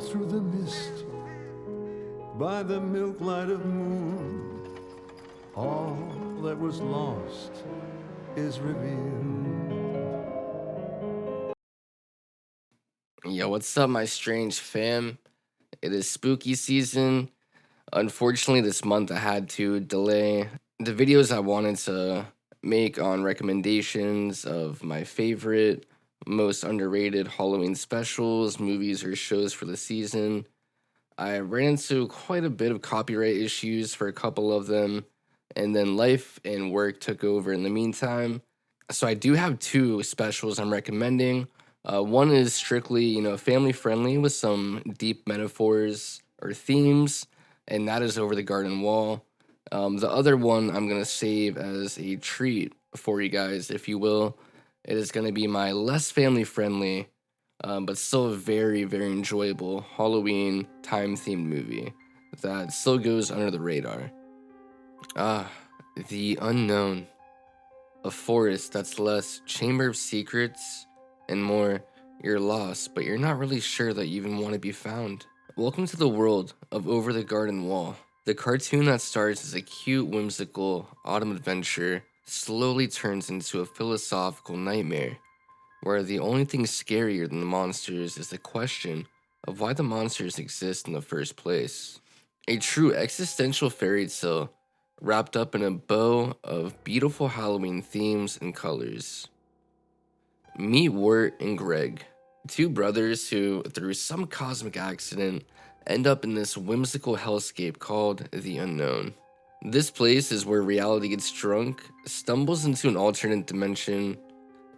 through the mist by the milk light of moon. All that was lost is revealed. Yo, what's up, my strange fam? It is spooky season. Unfortunately, this month I had to delay the videos I wanted to make on recommendations of my favorite, most underrated Halloween specials, movies, or shows for the season. I ran into quite a bit of copyright issues for a couple of them, and then life and work took over in the meantime. So I do have two specials I'm recommending. One is strictly, family friendly with some deep metaphors or themes, and that is Over the Garden Wall. The other one I'm gonna save as a treat for you guys, if you will. It is gonna be my less family friendly, but still very, very enjoyable Halloween time themed movie that still goes under the radar. Ah, The Unknown. A forest that's less Chamber of Secrets and more you're lost, but you're not really sure that you even want to be found. Welcome to the world of Over the Garden Wall. The cartoon that starts as a cute, whimsical autumn adventure slowly turns into a philosophical nightmare, where the only thing scarier than the monsters is the question of why the monsters exist in the first place. A true existential fairy tale wrapped up in a bow of beautiful Halloween themes and colors. Meet Wirt and Greg, two brothers who, through some cosmic accident, end up in this whimsical hellscape called the Unknown. This place is where reality gets drunk, stumbles into an alternate dimension.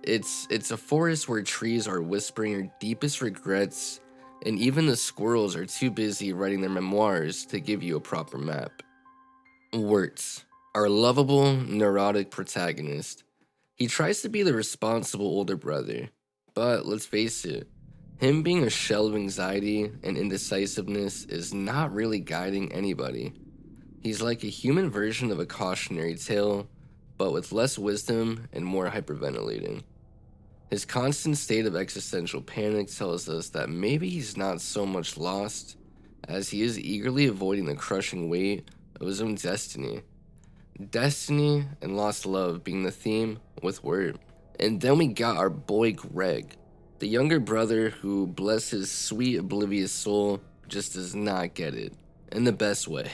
It's a forest where trees are whispering your deepest regrets, and even the squirrels are too busy writing their memoirs to give you a proper map. Wirt, our lovable, neurotic protagonist. He tries to be the responsible older brother, but let's face it, him being a shell of anxiety and indecisiveness is not really guiding anybody. He's like a human version of a cautionary tale, but with less wisdom and more hyperventilating. His constant state of existential panic tells us that maybe he's not so much lost as he is eagerly avoiding the crushing weight of his own destiny. Destiny and lost love being the theme with Wirt. And then we got our boy Greg, the younger brother who, bless his sweet, oblivious soul, just does not get it. In the best way.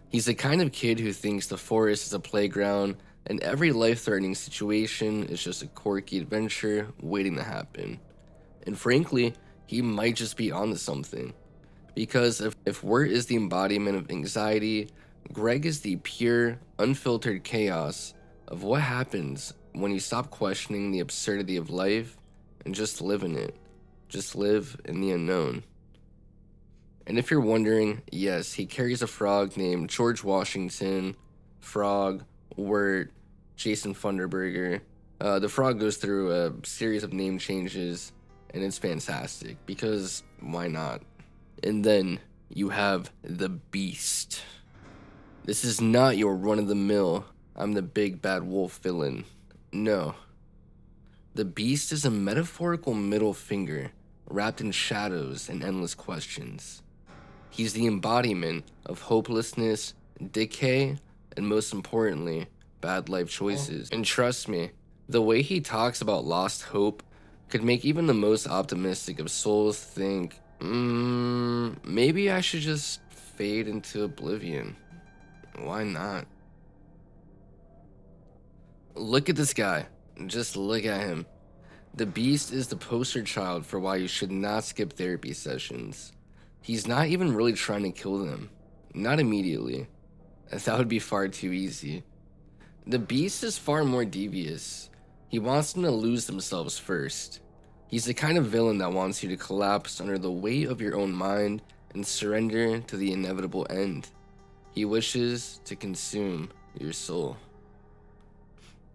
He's the kind of kid who thinks the forest is a playground and every life-threatening situation is just a quirky adventure waiting to happen. And frankly, he might just be onto something. Because if Wirt is the embodiment of anxiety, Greg is the pure, unfiltered chaos of what happens when you stop questioning the absurdity of life and just live in it. Just live in the unknown. And if you're wondering, yes, he carries a frog named George Washington, Frog, Wirt, Jason Funderburger. The frog goes through a series of name changes, and it's fantastic, because why not? And then you have the Beast. This is not your run-of-the-mill, I'm the big bad wolf villain. No. The Beast is a metaphorical middle finger, wrapped in shadows and endless questions. He's the embodiment of hopelessness, decay, and most importantly, bad life choices. And trust me, the way he talks about lost hope could make even the most optimistic of souls think, maybe I should just fade into oblivion. Why not? Look at this guy. Just look at him. The Beast is the poster child for why you should not skip therapy sessions. He's not even really trying to kill them. Not immediately. That would be far too easy. The Beast is far more devious. He wants them to lose themselves first. He's the kind of villain that wants you to collapse under the weight of your own mind and surrender to the inevitable end. He wishes to consume your soul.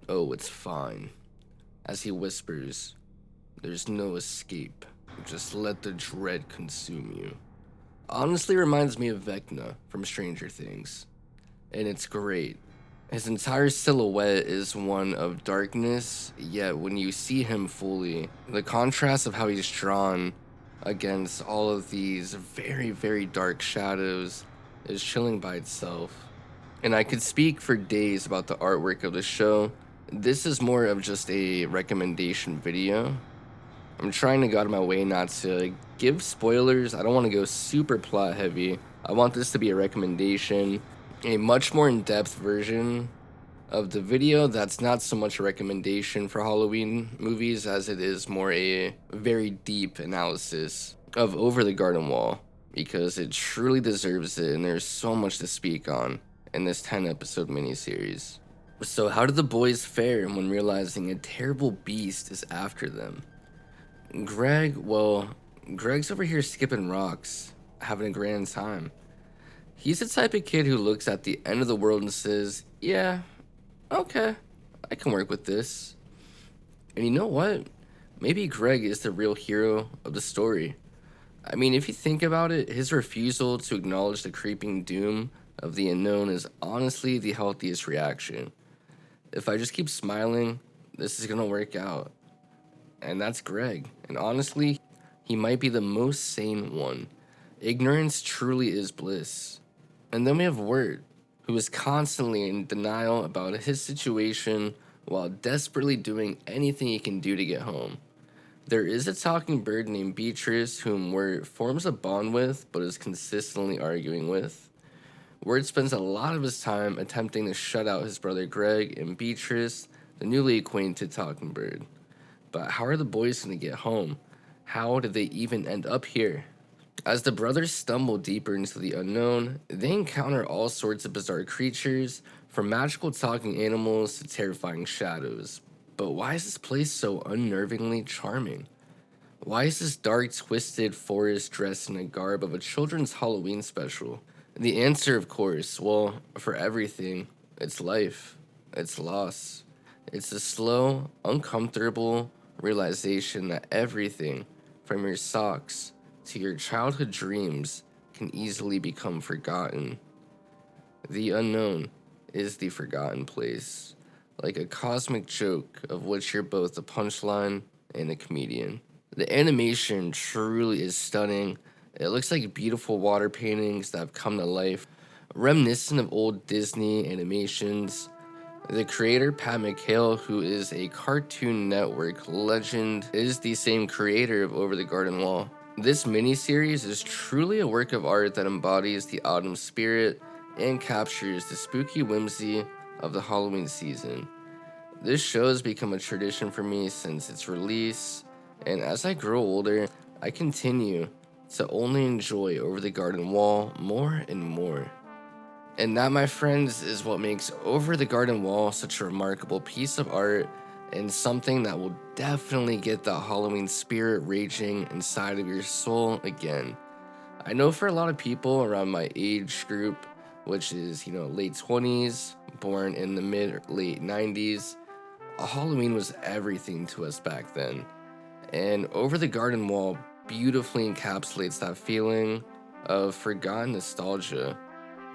Oh, it's fine. As he whispers, there's no escape. Just let the dread consume you. Honestly reminds me of Vecna from Stranger Things. And it's great. His entire silhouette is one of darkness, yet when you see him fully, the contrast of how he's drawn against all of these very, very dark shadows is chilling by itself. And I could speak for days about the artwork of the show. This is more of just a recommendation video. I'm trying to go out of my way not to give spoilers. I don't want to go super plot heavy. I want this to be a recommendation, a much more in-depth version of the video that's not so much a recommendation for Halloween movies as it is more a very deep analysis of Over the Garden Wall, because it truly deserves it and there's so much to speak on in this 10-episode miniseries. So how did the boys fare when realizing a terrible beast is after them? Greg's over here skipping rocks, having a grand time. He's the type of kid who looks at the end of the world and says, yeah, okay, I can work with this. And you know what? Maybe Greg is the real hero of the story. I mean, if you think about it, his refusal to acknowledge the creeping doom of the unknown is honestly the healthiest reaction. If I just keep smiling, this is gonna work out. And that's Greg. And honestly, he might be the most sane one. Ignorance truly is bliss. And then we have Wirt, who is constantly in denial about his situation while desperately doing anything he can do to get home. There is a talking bird named Beatrice whom Wirt forms a bond with but is consistently arguing with. Wirt spends a lot of his time attempting to shut out his brother Greg and Beatrice, the newly acquainted talking bird. But how are the boys going to get home? How did they even end up here? As the brothers stumble deeper into the unknown, they encounter all sorts of bizarre creatures, from magical talking animals to terrifying shadows. But why is this place so unnervingly charming? Why is this dark, twisted forest dressed in a garb of a children's Halloween special? The answer, of course, well, for everything, it's life, it's loss. It's the slow, uncomfortable realization that everything, from your socks to your childhood dreams, can easily become forgotten. The unknown is the forgotten place, like a cosmic joke of which you're both a punchline and a comedian. The animation truly is stunning. It looks like beautiful water paintings that have come to life, reminiscent of old Disney animations. The creator, Pat McHale, who is a Cartoon Network legend, is the same creator of Over the Garden Wall. This miniseries is truly a work of art that embodies the autumn spirit and captures the spooky whimsy of the Halloween season. This show has become a tradition for me since its release, and as I grow older, I continue to only enjoy Over the Garden Wall more and more. And that, my friends, is what makes Over the Garden Wall such a remarkable piece of art and something that will definitely get the Halloween spirit raging inside of your soul again. I know for a lot of people around my age group, which is, late 20s, born in the mid or late 90s, Halloween was everything to us back then. And Over the Garden Wall beautifully encapsulates that feeling of forgotten nostalgia.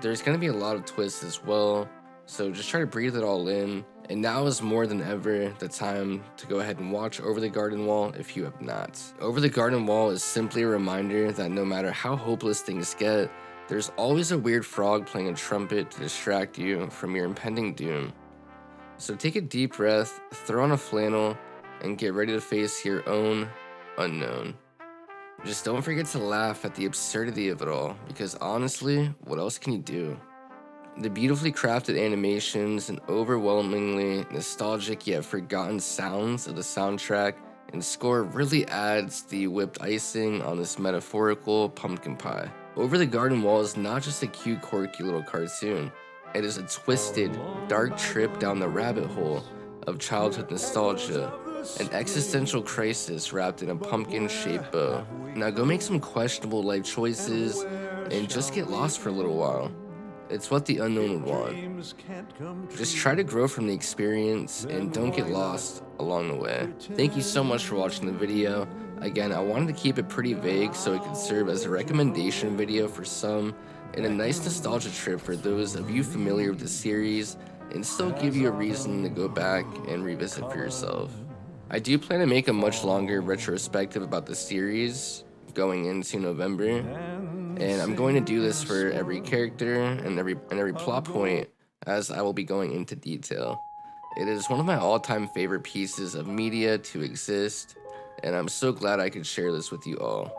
There's going to be a lot of twists as well, so just try to breathe it all in. And now is more than ever the time to go ahead and watch Over the Garden Wall if you have not. Over the Garden Wall is simply a reminder that no matter how hopeless things get, there's always a weird frog playing a trumpet to distract you from your impending doom. So take a deep breath, throw on a flannel, and get ready to face your own unknown. Just don't forget to laugh at the absurdity of it all, because honestly, what else can you do? The beautifully crafted animations and overwhelmingly nostalgic yet forgotten sounds of the soundtrack and score really adds the whipped icing on this metaphorical pumpkin pie. Over the Garden Wall is not just a cute, quirky little cartoon. It is a twisted, dark trip down the rabbit hole of childhood nostalgia, an existential crisis wrapped in a pumpkin-shaped bow. Now go make some questionable life choices and just get lost for a little while. It's what the unknown would want. Just try to grow from the experience and don't get lost along the way. Thank you so much for watching the video. Again, I wanted to keep it pretty vague so it could serve as a recommendation video for some and a nice nostalgia trip for those of you familiar with the series and still give you a reason to go back and revisit for yourself. I do plan to make a much longer retrospective about the series, going into November, and I'm going to do this for every character and every plot point, as I will be going into detail. It is one of my all-time favorite pieces of media to exist, and I'm so glad I could share this with you all.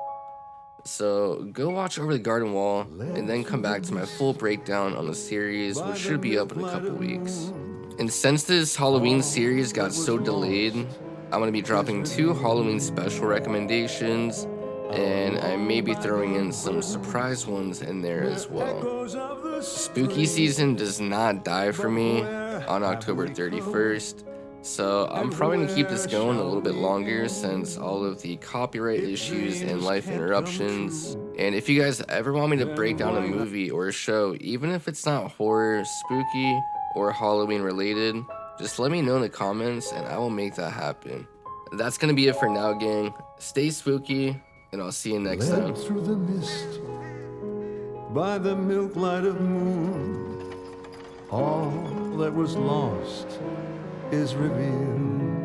So go watch Over the Garden Wall, and then come back to my full breakdown on the series, which should be up in a couple weeks. And since this Halloween series got so delayed, I'm going to be dropping 2 Halloween special recommendations, and I may be throwing in some surprise ones in there as well. Spooky season does not die for me on October 31st, so I'm probably going to keep this going a little bit longer since all of the copyright issues and life interruptions. And if you guys ever want me to break down a movie or a show, even if it's not horror, spooky, or Halloween related, just let me know in the comments and I will make that happen. That's going to be it for now, gang. Stay spooky, and I'll see you next time. Led through the mist by the milk light of moon, all that was lost is revealed.